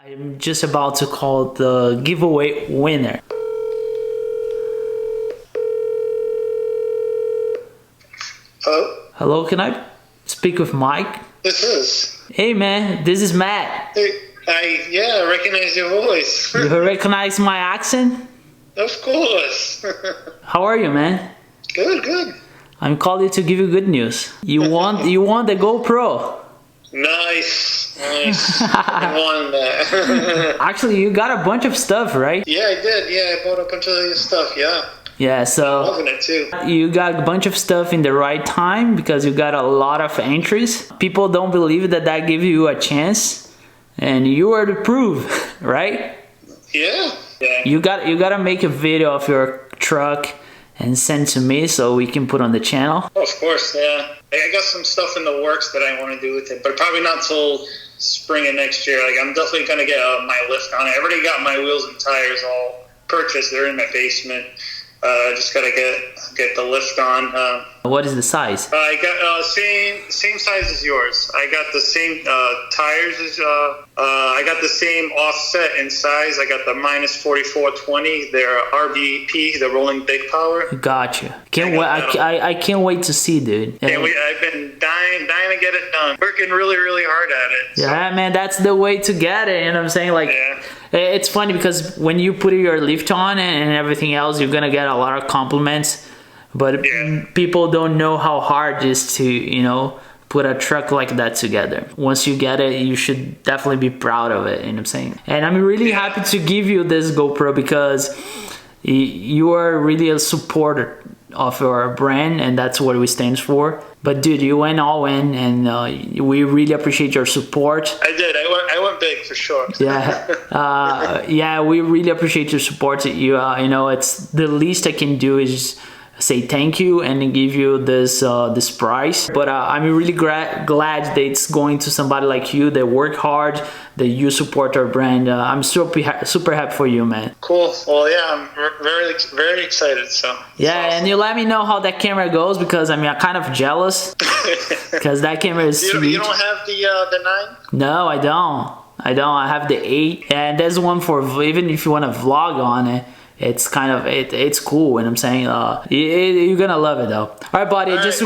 I'm just about to call the giveaway winner. Hello? Hello, can I speak with Mike? This is. Hey man, this is Matt. Hey, I recognize your voice. You recognize my accent? Of course. How are you, man? Good, good. I'm calling to give you good news. You won the GoPro. Nice. I won that. Actually, you got a bunch of stuff, right? Yeah, I did. Yeah, I bought a bunch of your stuff, yeah. Yeah, so Loving it too. you got a bunch of stuff in the right time because you got a lot of entries. People don't believe that gives you a chance, and you are the proof, right? Yeah. You gotta make a video of your truck and send to me so we can put on the channel. Oh, of course, yeah. I got some stuff in the works that I want to do with it, but probably not till spring of next year. Like, I'm definitely gonna get my lift on it. I already got my wheels and tires all purchased. They're in my basement. Just gotta get the lift on. What is the size? I got same size as yours. I got the same tires as I got the same offset in size. I got the minus 4420. They're RBP, the rolling big power. Gotcha. I can't wait to see, dude. Yeah, I've been dying to get it done. Working really hard at it. So. Yeah, man, that's the way to get it. You know what I'm saying? Like, yeah. It's funny because when you put your lift on and everything else, you're gonna get a lot of compliments. But people don't know how hard it is to, you know, put a truck like that together. Once you get it, you should definitely be proud of it, you know what I'm saying? And I'm really happy to give you this GoPro because you are really a supporter of our brand, and that's what we stand for. But dude, you went all in, and we really appreciate your support. I did. I went big for sure. Yeah, yeah, we really appreciate your support. You know, it's the least I can do is say thank you and give you this this prize. But I'm really glad that it's going to somebody like you that work hard, that you support our brand. I'm super happy for you, man. Cool. Well, yeah, I'm very excited. So yeah, awesome. And you let me know how that camera goes because I'm kind of jealous because that camera is sweet. You don't have the 9? No, I don't. I have the 8, and there's one for even if you want to vlog on it. It's kind of it's cool, and I'm saying you're gonna love it though. All right, buddy. Just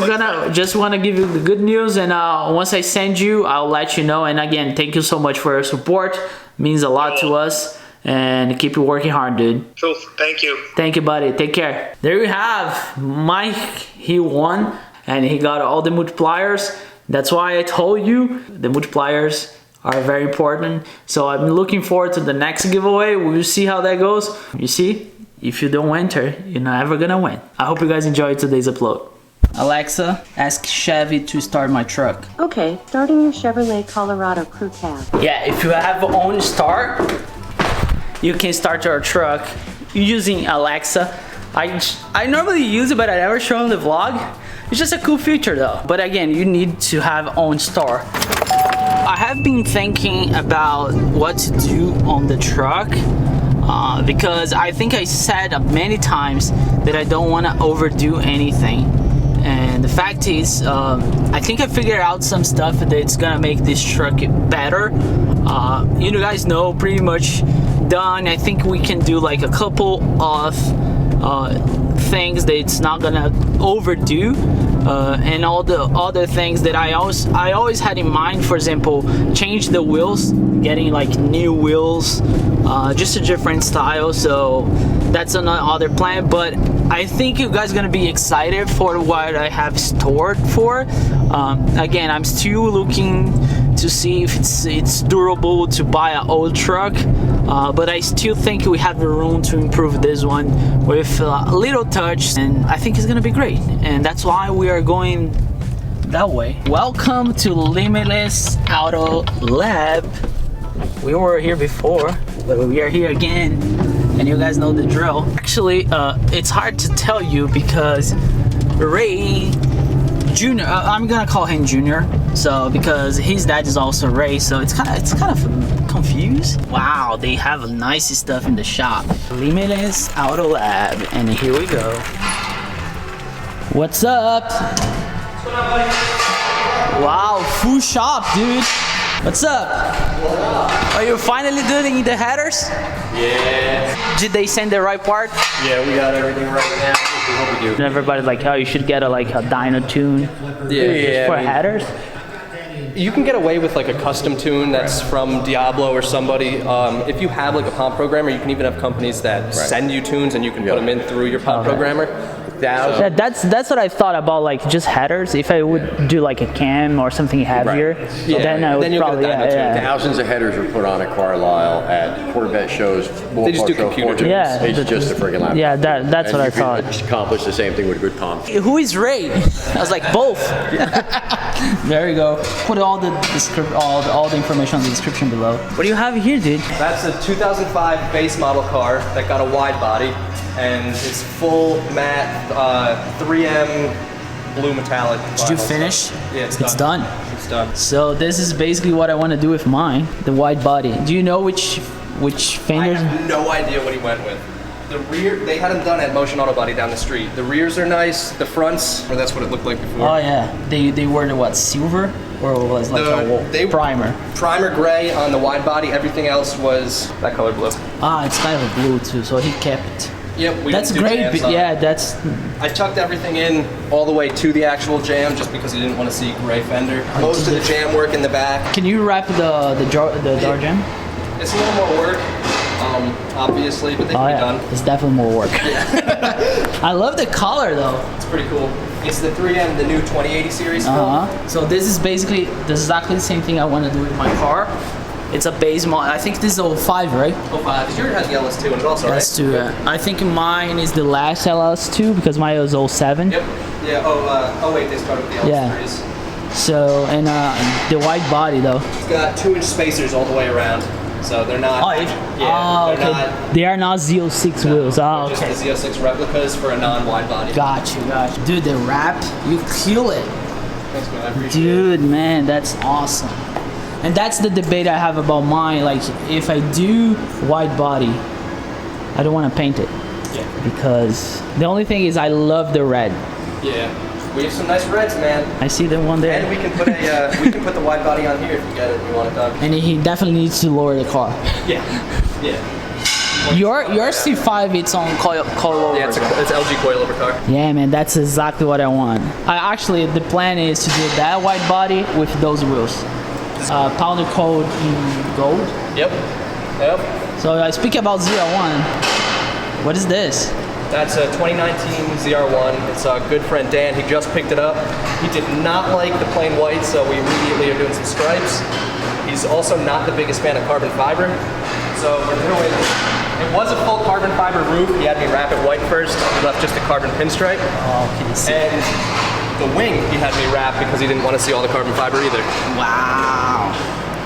want to give you the good news, and once I send you, I'll let you know. And again, thank you so much for your support. It means a lot to us, and keep you working hard, dude. Cool. Thank you. Thank you, buddy. Take care. There you have Mike. He won, and he got all the multipliers. That's why I told you the multipliers are very important. So I'm looking forward to the next giveaway. We'll see how that goes. You see, if you don't enter, you're never gonna win. I hope you guys enjoyed today's upload. Alexa, ask Chevy to start my truck. Okay, starting your Chevrolet Colorado Crew Cab. Yeah, if you have on start, you can start your truck using Alexa. I normally use it, but I never show on the vlog. It's just a cool feature though. But again, you need to have on start. I have been thinking about what to do on the truck because I think I said many times that I don't want to overdo anything, and the fact is I think I figured out some stuff that's gonna make this truck better. You guys know, pretty much done. I think we can do like a couple of things that it's not gonna overdo, and all the other things that I always had in mind. For example, change the wheels, getting like new wheels, just a different style. So that's another plan, but I think you guys are gonna be excited for what I have stored for. Again, I'm still looking to see if it's durable to buy an old truck, but I still think we have the room to improve this one with a little touch, and I think it's gonna be great, and that's why we are going that way. Welcome to Limitless Auto Lab. We were here before, but we are here again, and you guys know the drill. Actually, it's hard to tell you because Ray Junior, I'm gonna call him Junior, so because his dad is also Ray, so it's kind of confused. Wow, they have nice stuff in the shop. Limitless Auto Lab, and here we go. What's up? Wow, full shop, dude. What's up? Are you finally doing the headers? Yeah. Did they send the right part? Yeah, we got everything right now. We hope we do. And everybody's like, oh, you should get a dyno tune for headers. You can get away with like a custom tune that's from Diablo or somebody. If you have like a POM programmer, you can even have companies that send you tunes and you can put them in through your POM programmer. Yeah, that's what I thought about, like just headers. If I would do like a cam or something heavier, then I would probably Thousands of headers are put on at Carlisle at Corvette shows. They just do computer tunes. Yeah, it's just a friggin' laptop. Yeah, that's what I thought. Accomplish the same thing with a good POM. Who is Ray? I was like, both. There you go. Put all the all the information on the description below. What do you have here, dude? That's a 2005 base model car that got a wide body, and it's full matte 3M blue metallic. Did you finish? Yeah, it's done. It's done. So this is basically what I want to do with mine, the wide body. Do you know which fenders? I have no idea what he went with. The rear, they had them done at Motion Auto Body down the street. The rears are nice. The fronts, or that's what it looked like before. Oh yeah, they were the what, silver, or was it like a primer? Primer gray on the wide body. Everything else was that color blue. Ah, it's kind of blue too, so he kept. Yep, that's great. Yeah, that's. I tucked everything in all the way to the actual jam, just because he didn't want to see gray fender. Most of the jam work in the back. Can you wrap the door jam? It's a little more work, obviously, but they can be done. It's definitely more work. I love the color though. It's pretty cool. It's the 3M, the new 2080 series. So this is basically exactly the same thing I want to do with my car. It's a base model. I think this is 05, right? 05. Yours has the LS2 in it also, right? LS2, yeah. I think mine is the last LS2 because mine was 07. Yep. Yeah. Oh wait, they started with the LS3s. So, and the wide body though. It's got 2-inch spacers all the way around. So they're not. Okay. They are not Z06 wheels. Oh, okay. Just the Z06 replicas for a non-wide body. Got you. Dude, the wrap, you kill it. Thanks, man. I appreciate Dude, man, that's awesome. And that's the debate I have about mine. Like, if I do wide body, I don't want to paint it. Yeah. Because the only thing is I love the red. Yeah. We have some nice reds, man. I see the one there. And we can put the wide body on here if you get it. If you want it done. And he definitely needs to lower the car. Yeah. Yeah. Your C5, it's on coilover. Yeah, it's LG coilover car. Yeah, man, that's exactly what I want. Actually, the plan is to do that wide body with those wheels. Powder coat in gold. Yep. So I speak about ZR1. What is this? That's a 2019 ZR1. It's a good friend Dan. He just picked it up. He did not like the plain white, so we immediately are doing some stripes. He's also not the biggest fan of carbon fiber, so we're doing. It was a full carbon fiber roof. He had me wrap it white first. He left just the carbon pinstripe. Oh, can you see? And the wing he had me wrap because he didn't want to see all the carbon fiber either. Wow.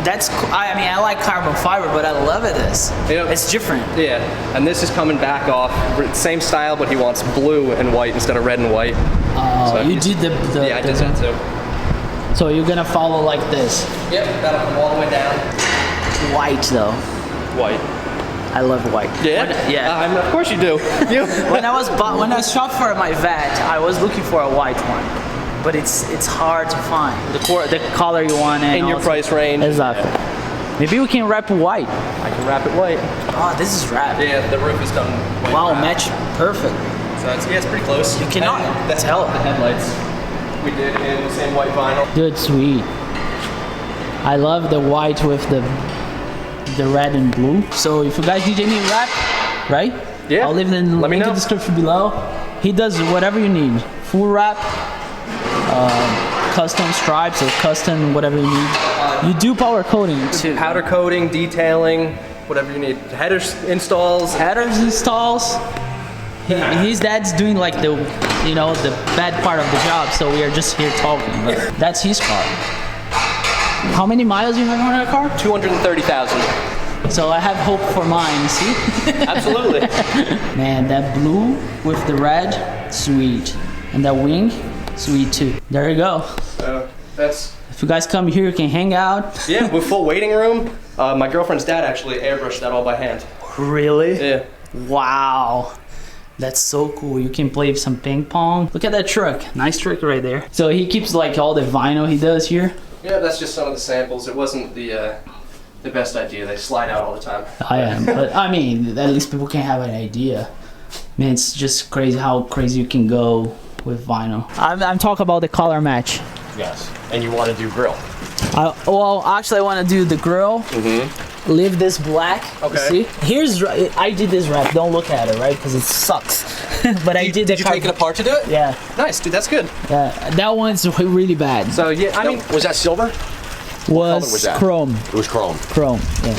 That's cool. I mean, I like carbon fiber, but I love this. Yep. It's different. Yeah, and this is coming back off. Same style, but he wants blue and white instead of red and white. So you did the yeah, I did that too. So you're gonna follow like this? Yep, that'll come all the way down. White though. White. I love white. Yeah? Yeah. Of course you do. when I shopped for my Vette, I was looking for a white one. But it's hard to find the color you want in your price range. Exactly. Yeah. Maybe we can wrap it white. I can wrap it white. Oh, this is wrapped. Yeah, the roof is done white. Wow, wrap. match perfect. So it's pretty close. You cannot tell. The headlights we did in the same white vinyl. Dude, sweet. I love the white with the red and blue. So if you guys need any wrap, right? Yeah. I'll leave it in the description below. He does whatever you need. Full wrap. Custom stripes or custom whatever you need. You do powder coating too. Powder coating, detailing, whatever you need. Headers installs. His dad's doing like the bad part of the job, so we are just here talking. But that's his car. How many miles you have on that car? 230,000. So I have hope for mine. See? Absolutely. Man, that blue with the red, sweet, and that wing. Sweet too. There you go. That's. If you guys come here, you can hang out. Yeah, with full waiting room. My girlfriend's dad actually airbrushed that all by hand. Really? Yeah. Wow. That's so cool. You can play some ping pong. Look at that truck. Nice truck right there. So he keeps like all the vinyl he does here. Yeah, that's just some of the samples. It wasn't the best idea. They slide out all the time. I am, but I mean, at least people can have an idea. Man, it's just crazy how crazy you can go with vinyl. I'm talking about the color match. Yes. And you want to do grill. Well, actually, I want to do the grill. Leave this black. Okay. See? Here's, I did this wrap. Don't look at it, right? Because it sucks. But I did. Did you take it apart to do it? Yeah. Nice, dude. That's good. Yeah. That one's really bad. So yeah, I mean, Was that silver? Was that? chrome. It was chrome. Chrome. Yeah.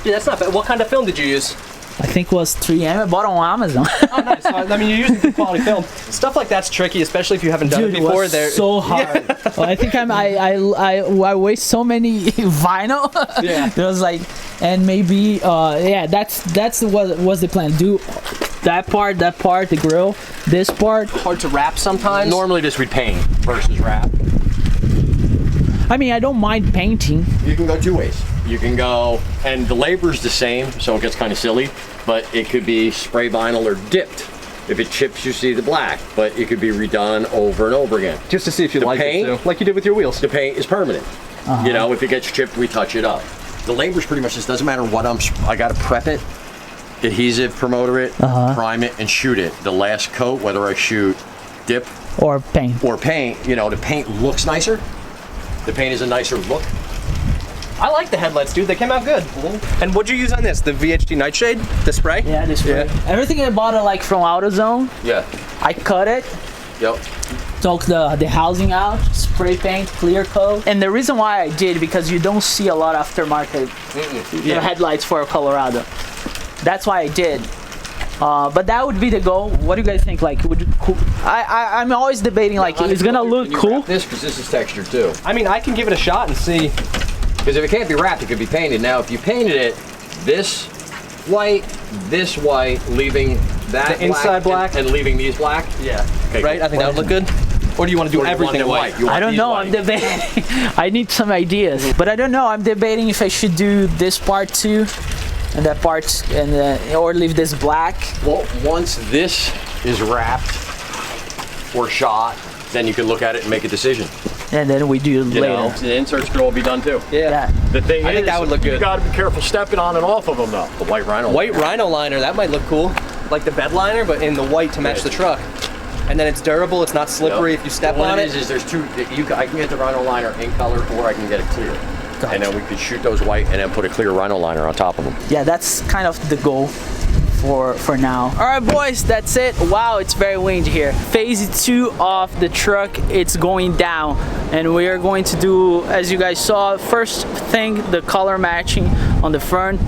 yeah, that's not bad. What kind of film did you use? I think it was 3M. I bought it on Amazon. Oh, nice. I mean, you're using good quality film. Stuff like that's tricky, especially if you haven't done Dude, it before. it was so hard. Well, I think I waste so many vinyl. Yeah. It was like, and maybe yeah, that's what was the plan. Do that part, the grill, this part. Hard to wrap sometimes. Normally this would paint versus wrap. I mean, I don't mind painting. You can go two ways. You can go, and the labor's the same, so it gets kind of silly, but it could be spray vinyl or dipped. If it chips, you see the black, but it could be redone over and over again. Just to see if you The like paint? it too. Like you did with your wheels. The paint is permanent. You know, if it gets chipped, we touch it up. The labor's pretty much just doesn't matter what I gotta prep it, adhesive promoter it, prime it, and shoot it. The last coat, whether I shoot dip Or paint. or paint, you know, the paint looks nicer. The paint is a nicer look. I like the headlights, dude. They came out good. And what'd you use on this? The VHD Nightshade? The spray? Yeah, this way. Everything I bought like from AutoZone. Yeah. I cut it. Yep. Took the housing out, spray paint, clear coat. And the reason why I did, because you don't see a lot of aftermarket headlights for Colorado. That's why I did. But that would be the goal. What do you guys think? Like, I'm always debating, like, it's gonna look cool. This, because this is textured too. I mean, I can give it a shot and see. Because if it can't be wrapped, it could be painted. Now, if you painted it this white, leaving that The inside black? and leaving these black. Yeah. Okay, Right? cool. I think that would look good. Or do you want to do Or you want everything them white? You want I don't these know. white. I'm debating. I need some ideas. But I don't know. I'm debating if I should do this part too, and that part, and or leave this black. Well, once this is wrapped or shot, then you can look at it and make a decision. And then we do You later. know, the insert screw will be done too. Yeah. The thing I is, think that would look you good. gotta be careful stepping on and off of them though. The white rhino. White rhino liner, that might look cool. Like the bed liner, but in the white to match the truck. And then it's durable, it's not slippery if you step on it. What it is there's two, I can get the rhino liner in color or I can get it clear. And then we could shoot those white and then put a clear rhino liner on top of them. Yeah, that's kind of the goal for now. All right, boys, that's it. Wow, it's very windy here. Phase 2 of the truck, it's going down, and we are going to do, as you guys saw, first thing, the color matching on the front,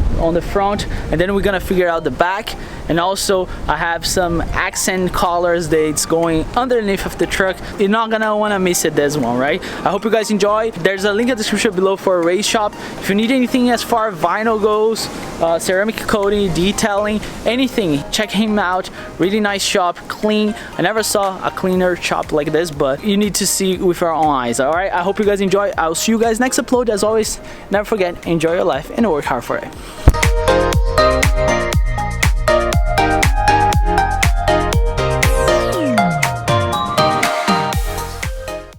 and then we're gonna figure out the back. And also, I have some accent colors that's going underneath of the truck. You're not gonna wanna miss it, this one, right? I hope you guys enjoy. There's a link in the description below for a race shop. If you need anything as far as vinyl goes, ceramic coating, detailing, anything, check him out. Really nice shop, clean. I never saw a cleaner shop like this, but you need to see with your own eyes, all right? I hope you guys enjoy. I'll see you guys next upload. As always, never forget, enjoy your life and work hard for it.